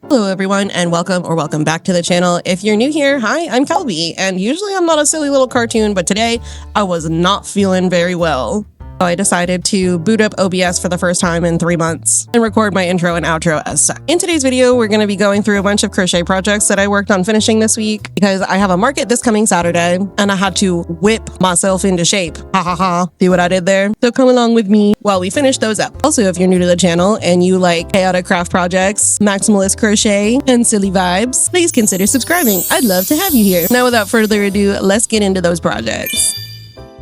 Hello everyone and welcome back to the channel. If you're new here, hi, I'm Kelby, and usually I'm not a silly little cartoon, but today I was not feeling very well. So I decided to boot up OBS for the first time in 3 months and record my intro and outro as such. In today's video, we're going to be going through a bunch of crochet projects that I worked on finishing this week because I have a market this coming Saturday and I had to whip myself into shape. Ha ha ha. See what I did there? So come along with me while we finish those up. Also, if you're new to the channel and you like chaotic craft projects, maximalist crochet, and silly vibes, please consider subscribing. I'd love to have you here. Now, without further ado, let's get into those projects.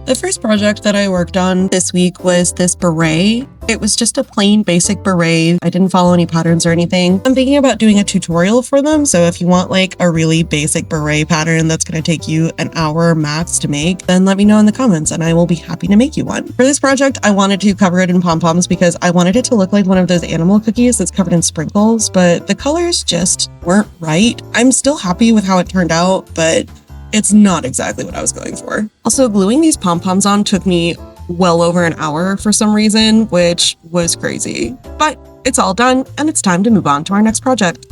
The first project that I worked on this week was this beret. It was just a plain basic beret. I didn't follow any patterns or anything. I'm thinking about doing a tutorial for them. So if you want like a really basic beret pattern that's going to take you an hour max to make, then let me know in the comments and I will be happy to make you one. For this project, I wanted to cover it in pom-poms because I wanted it to look like one of those animal cookies that's covered in sprinkles, but the colors just weren't right. I'm still happy with how it turned out, but it's not exactly what I was going for. Also, gluing these pom-poms on took me well over an hour for some reason, which was crazy. But it's all done and it's time to move on to our next project.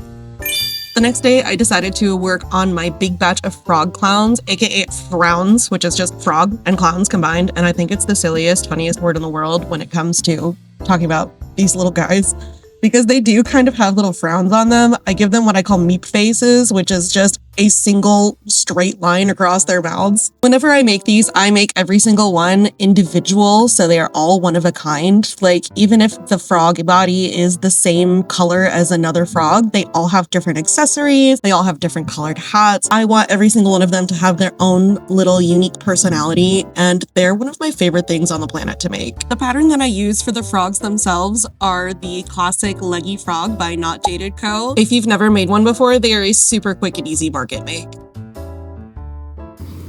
The next day, I decided to work on my big batch of frog clowns, aka frowns, which is just frog and clowns combined. And I think it's the silliest, funniest word in the world when it comes to talking about these little guys, because they do kind of have little frowns on them. I give them what I call meep faces, which is just a single straight line across their mouths. Whenever I make these, I make every single one individual, so they are all one of a kind. Like, even if the frog body is the same color as another frog, they all have different accessories, they all have different colored hats. I want every single one of them to have their own little unique personality, and they're one of my favorite things on the planet to make. The pattern that I use for the frogs themselves are the classic Leggy Frog by Not Jaded Co. If you've never made one before, they are a super quick and easy market make.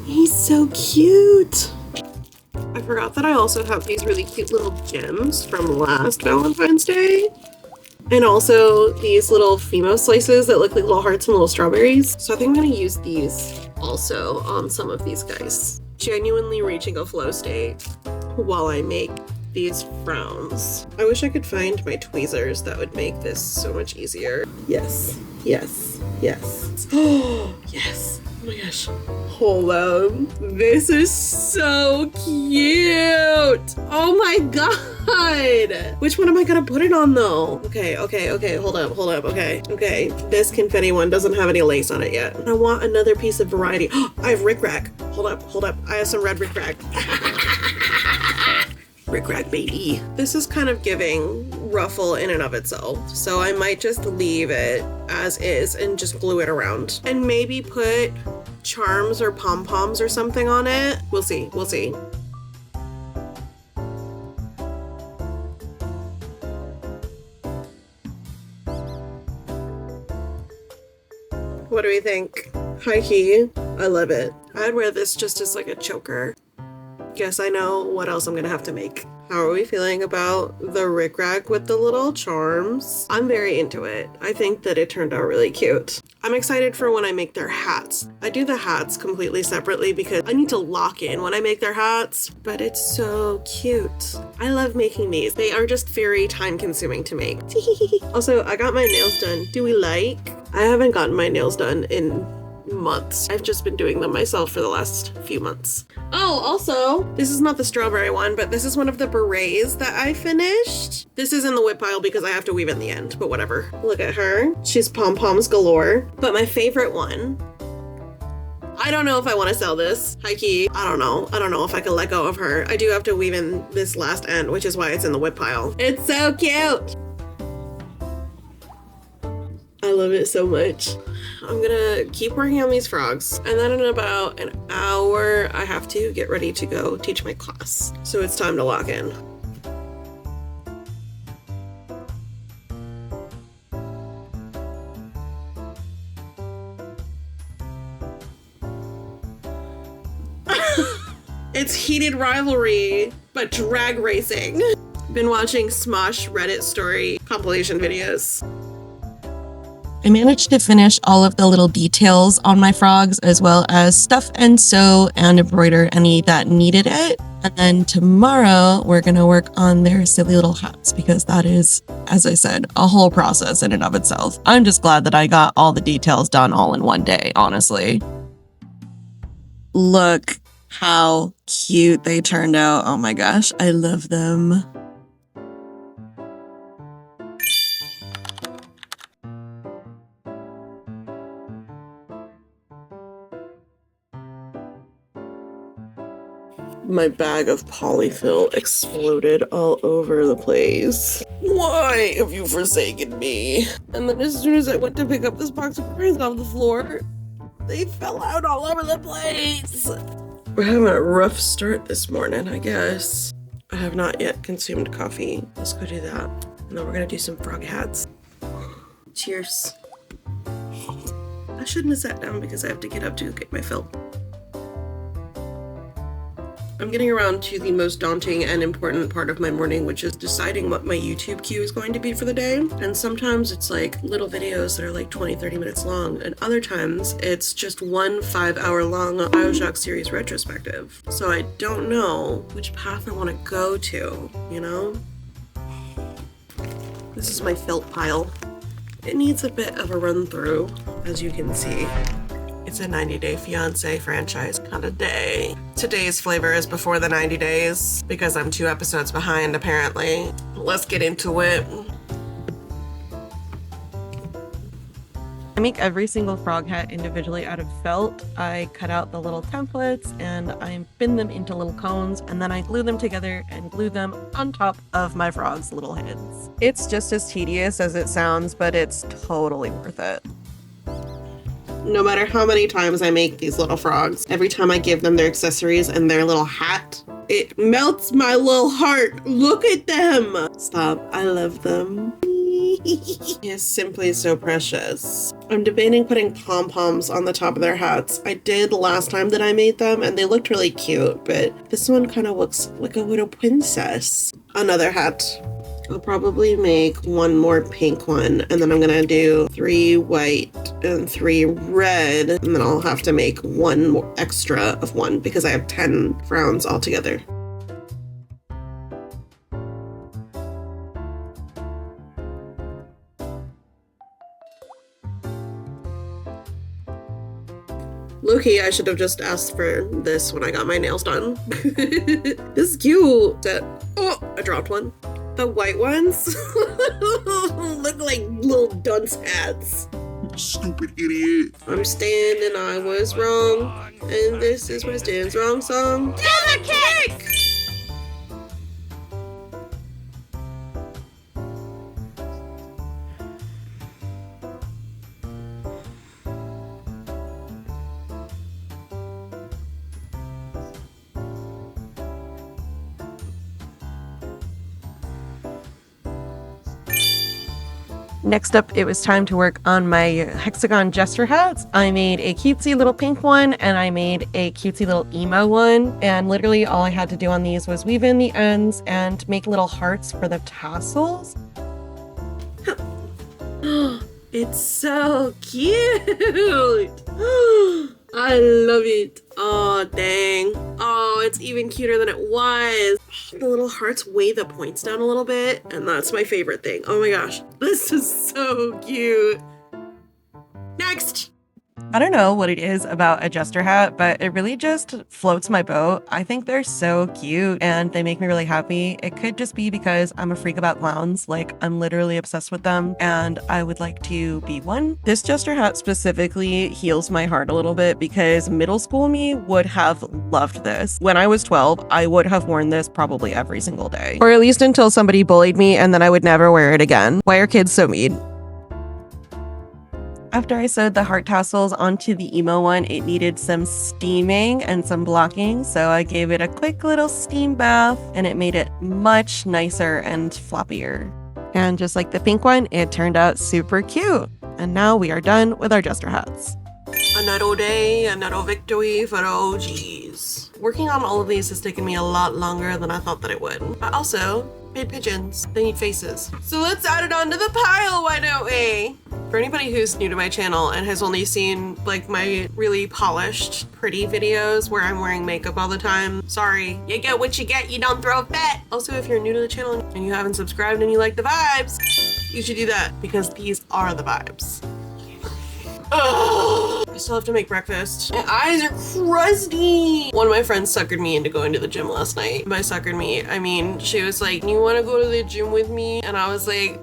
He's so cute. I forgot that I also have these really cute little gems from last Valentine's Day. And also these little Fimo slices that look like little hearts and little strawberries. So I think I'm gonna use these also on some of these guys. Genuinely reaching a flow state while I make these frowns. I wish I could find my tweezers. That would make this so much easier. Yes, yes, yes. Oh, yes. Oh my gosh. Hold on. This is so cute. Oh my god. Which one am I gonna put it on though? Okay. Hold up. Okay. This confetti one doesn't have any lace on it yet. I want another piece of variety. I have rickrack. Hold up. I have some red rickrack. Rickrack baby. This is kind of giving ruffle in and of itself, so I might just leave it as is and just glue it around and maybe put charms or pom-poms or something on it. We'll see. What do we think? High key, I love it. I'd wear this just as like a choker. Guess I know what else I'm gonna have to make. How are we feeling about the rickrack with the little charms? I'm very into it. I think that it turned out really cute. I'm excited for when I make their hats. I do the hats completely separately because I need to lock in when I make their hats, but it's so cute. I love making these. They are just very time consuming to make. Also, I got my nails done. Do we like? I haven't gotten my nails done in months. I've just been doing them myself for the last few months. Oh, also, this is not the strawberry one, but this is one of the berets that I finished. This is in the whip pile because I have to weave in the end, but whatever. Look at her. She's pom-poms galore. But my favorite one, I don't know if I want to sell this. High key, I don't know if I can let go of her. I do have to weave in this last end, which is why it's in the whip pile. It's so cute. I love it so much. I'm gonna keep working on these frogs, and then in about an hour I have to get ready to go teach my class. So it's time to lock in. It's heated rivalry, but drag racing. Been watching Smosh Reddit story compilation videos. I managed to finish all of the little details on my frogs, as well as stuff and sew and embroider any that needed it. And then tomorrow we're going to work on their silly little hats, because that is, as I said, a whole process in and of itself. I'm just glad that I got all the details done all in one day, honestly. Look how cute they turned out. Oh my gosh, I love them. My bag of polyfill exploded all over the place. Why have you forsaken me? And then as soon as I went to pick up this box of crayons off the floor, they fell out all over the place. We're having a rough start this morning, I guess. I have not yet consumed coffee. Let's go do that. And then we're gonna do some frog hats. Cheers. I shouldn't have sat down because I have to get up to get my fill. I'm getting around to the most daunting and important part of my morning, which is deciding what my YouTube queue is going to be for the day. And sometimes it's like little videos that are like 20-30 minutes long, and other times it's just one 5-hour long Bioshock series retrospective. So I don't know which path I want to go to, you know? This is my felt pile. It needs a bit of a run through, as you can see. It's a 90 Day Fiancé franchise kind of day. Today's flavor is before the 90 days because I'm 2 episodes behind apparently. Let's get into it. I make every single frog hat individually out of felt. I cut out the little templates and I pin them into little cones, and then I glue them together and glue them on top of my frog's little heads. It's just as tedious as it sounds, but it's totally worth it. No matter how many times I make these little frogs, every time I give them their accessories and their little hat, it melts my little heart. Look at them. Stop. I love them. It's simply so precious. I'm debating putting pom-poms on the top of their hats. I did last time that I made them and they looked really cute, but this one kind of looks like a little princess. Another hat. I'll probably make one more pink one, and then I'm gonna do 3 white and 3 red, and then I'll have to make one more extra of one because I have 10 frowns altogether. Low-key, I should have just asked for this when I got my nails done. This is cute. Oh, I dropped one. The white ones look like little dunce hats. Stupid idiot. I'm Stan and I was wrong. And this is my Stan's Wrong song. Give a kick! Next up, it was time to work on my hexagon Jester hats. I made a cutesy little pink one and I made a cutesy little emo one. And literally all I had to do on these was weave in the ends and make little hearts for the tassels. It's so cute. I love it. Oh, dang. Oh, it's even cuter than it was. The little hearts weigh the points down a little bit, and that's my favorite thing. Oh my gosh, this is so cute. Next. I don't know what it is about a Jester hat, but it really just floats my boat. I think they're so cute and they make me really happy. It could just be because I'm a freak about clowns. Like, I'm literally obsessed with them and I would like to be one. This Jester hat specifically heals my heart a little bit because middle school me would have loved this. When I was 12, I would have worn this probably every single day, or at least until somebody bullied me and then I would never wear it again. Why are kids so mean? After I sewed the heart tassels onto the emo one, it needed some steaming and some blocking, so I gave it a quick little steam bath and it made it much nicer and floppier. And just like the pink one, it turned out super cute. And now we are done with our Jester hats. Another day, another victory for the OGs. Working on all of these has taken me a lot longer than I thought that it would. But also, made pigeons. They need faces. So let's add it onto the pile, why don't we? For anybody who's new to my channel and has only seen like my really polished, pretty videos where I'm wearing makeup all the time, sorry. You get what you get, you don't throw a fit. Also, if you're new to the channel and you haven't subscribed and you like the vibes, you should do that because these are the vibes. Ugh, I still have to make breakfast. My eyes are crusty. One of my friends suckered me into going to the gym last night. By suckered me, I mean, she was like, you wanna go to the gym with me? And I was like,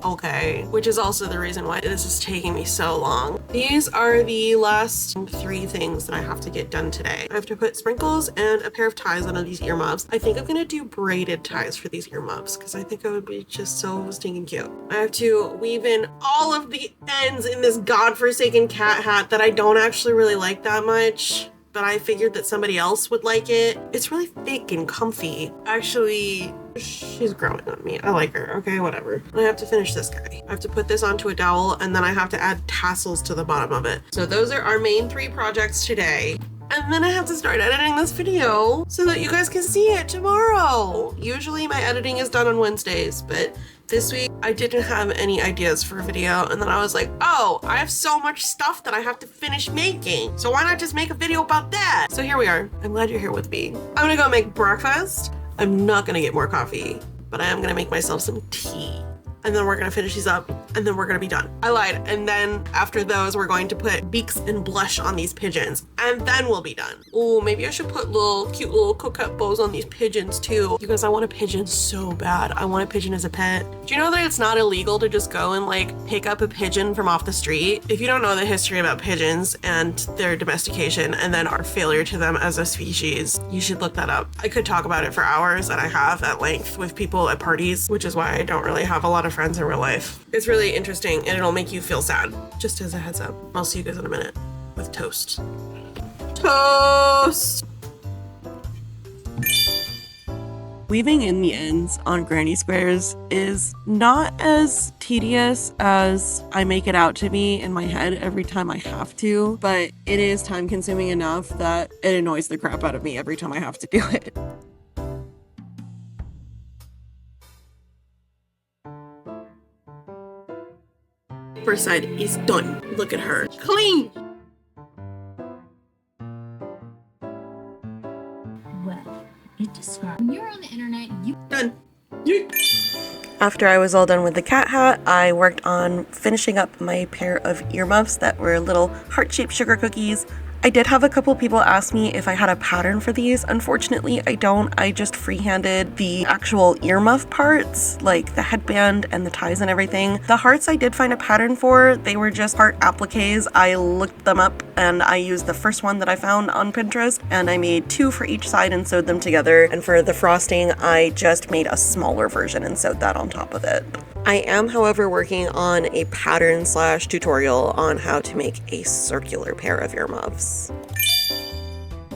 okay, which is also the reason why this is taking me so long. These are the last 3 things that I have to get done today. I have to put sprinkles and a pair of ties on these earmuffs. I think I'm gonna do braided ties for these earmuffs because I think it would be just so stinking cute. I have to weave in all of the ends in this godforsaken cat hat that I don't actually really like that much, but I figured that somebody else would like it. It's really thick and comfy. Actually, she's growing on me. I like her. Okay, whatever. I have to finish this guy. I have to put this onto a dowel and then I have to add tassels to the bottom of it. So those are our main 3 projects today. And then I have to start editing this video so that you guys can see it tomorrow. Usually my editing is done on Wednesdays, but this week I didn't have any ideas for a video, and then I was like, oh, I have so much stuff that I have to finish making, so why not just make a video about that? So here we are. I'm glad you're here with me. I'm gonna go make breakfast. I'm not gonna get more coffee, but I am gonna make myself some tea. And then we're gonna finish these up and then we're gonna be done. I lied. And then after those, we're going to put beaks and blush on these pigeons and then we'll be done. Oh, maybe I should put cute little coquette bows on these pigeons too. You guys, I want a pigeon so bad. I want a pigeon as a pet. Do you know that it's not illegal to just go and like pick up a pigeon from off the street? If you don't know the history about pigeons and their domestication and then our failure to them as a species, you should look that up. I could talk about it for hours and I have at length with people at parties, which is why I don't really have a lot of friends in real life. It's really interesting and it'll make you feel sad. Just as a heads up. I'll see you guys in a minute with toast. Toast! Weaving in the ends on granny squares is not as tedious as I make it out to be in my head every time I have to, but it is time consuming enough that it annoys the crap out of me every time I have to do it. First side is done. Look at her. Clean! Well, it describes when you're on the internet, you Done. After I was all done with the cat hat, I worked on finishing up my pair of earmuffs that were little heart-shaped sugar cookies. I did have a couple people ask me if I had a pattern for these. Unfortunately, I don't. I just freehanded the actual earmuff parts, like the headband and the ties and everything. The hearts I did find a pattern for. They were just heart appliques. I looked them up and I used the first one that I found on Pinterest and I made 2 for each side and sewed them together. And for the frosting, I just made a smaller version and sewed that on top of it. I am, however, working on a pattern / tutorial on how to make a circular pair of earmuffs.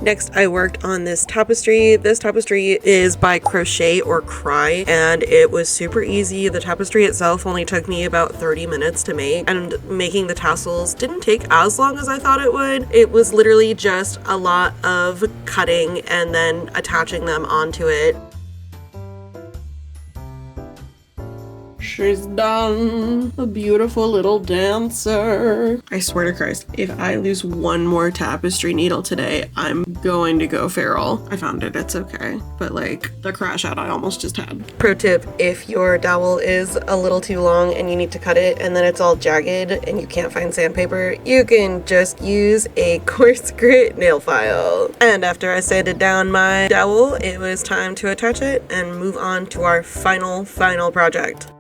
Next, I worked on this tapestry. This tapestry is by Crochet or Cry, and it was super easy. The tapestry itself only took me about 30 minutes to make, and making the tassels didn't take as long as I thought it would. It was literally just a lot of cutting and then attaching them onto it. She's done. A beautiful little dancer. I swear to Christ, if I lose one more tapestry needle today, I'm going to go feral. I found it, it's okay. But like, the crash out I almost just had. Pro tip, if your dowel is a little too long and you need to cut it and then it's all jagged and you can't find sandpaper, you can just use a coarse grit nail file. And after I sanded down my dowel, it was time to attach it and move on to our final project.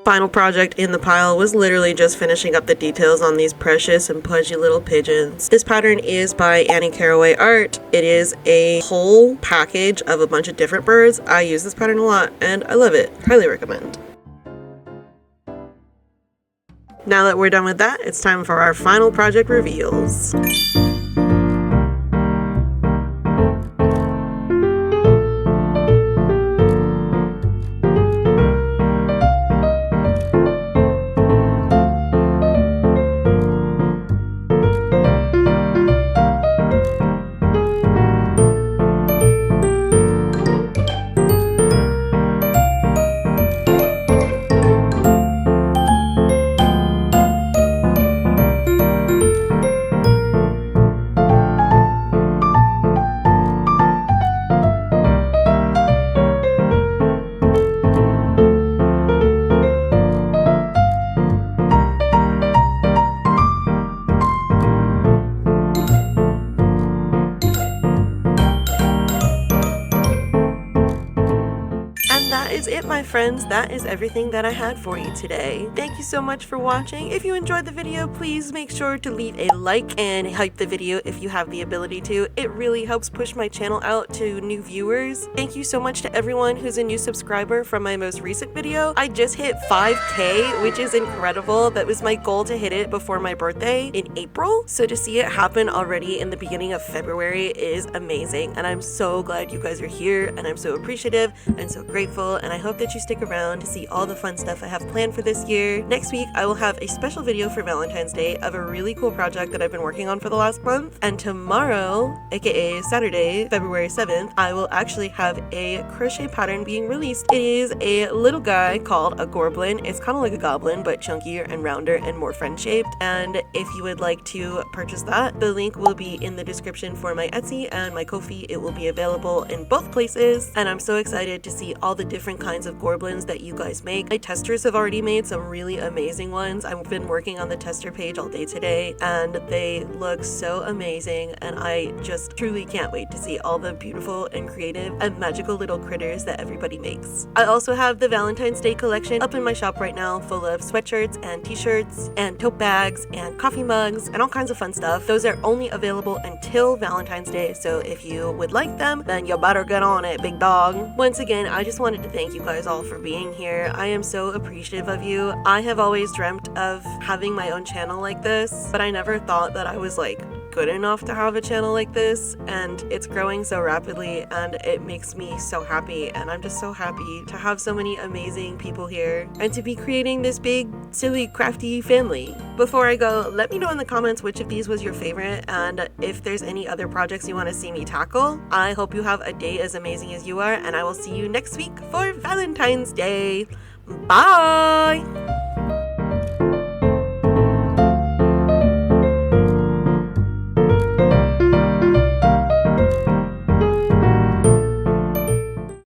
Final project in the pile was literally just finishing up the details on these precious and pudgy little pigeons. This pattern is by Annie Caraway Art. It is a whole package of a bunch of different birds. I use this pattern a lot and I love it. Highly recommend. Now that we're done with that, it's time for our final project reveals. friends, that is everything that I had for you today. Thank you so much for watching. If you enjoyed the video, please make sure to leave a like and hype the video if you have the ability to. It really helps push my channel out to new viewers. Thank you so much to everyone who's a new subscriber from my most recent video. I just hit 5K, which is incredible. That was my goal, to hit it before my birthday in April. So to see it happen already in the beginning of February is amazing. And I'm so glad you guys are here, and I'm so appreciative and so grateful. And I hope that you stick around to see all the fun stuff I have planned for this year. Next week, I will have a special video for Valentine's Day of a really cool project that I've been working on for the last month. And tomorrow, aka Saturday, February 7th, I will actually have a crochet pattern being released. It is a little guy called a gorblin. It's kind of like a goblin, but chunkier and rounder and more friend-shaped. And if you would like to purchase that, the link will be in the description for my Etsy and my Ko-fi. It will be available in both places. And I'm so excited to see all the different kinds of gorblins that you guys make. My testers have already made some really amazing ones. I've been working on the tester page all day today, and they look so amazing, and I just truly can't wait to see all the beautiful and creative and magical little critters that everybody makes. I also have the Valentine's Day collection up in my shop right now, full of sweatshirts and t-shirts and tote bags and coffee mugs and all kinds of fun stuff. Those are only available until Valentine's Day, so if you would like them, then you better get on it, big dog. Once again, I just wanted to thank you guys all for being here. I am so appreciative of you. I have always dreamt of having my own channel like this, but I never thought that I was like good enough to have a channel like this, and it's growing so rapidly, and it makes me so happy. And I'm just so happy to have so many amazing people here and to be creating this big, silly, crafty family. Before I go, let me know in the comments which of these was your favorite, and if there's any other projects you want to see me tackle. I hope you have a day as amazing as you are, and I will see you next week for Valentine's Day. Bye!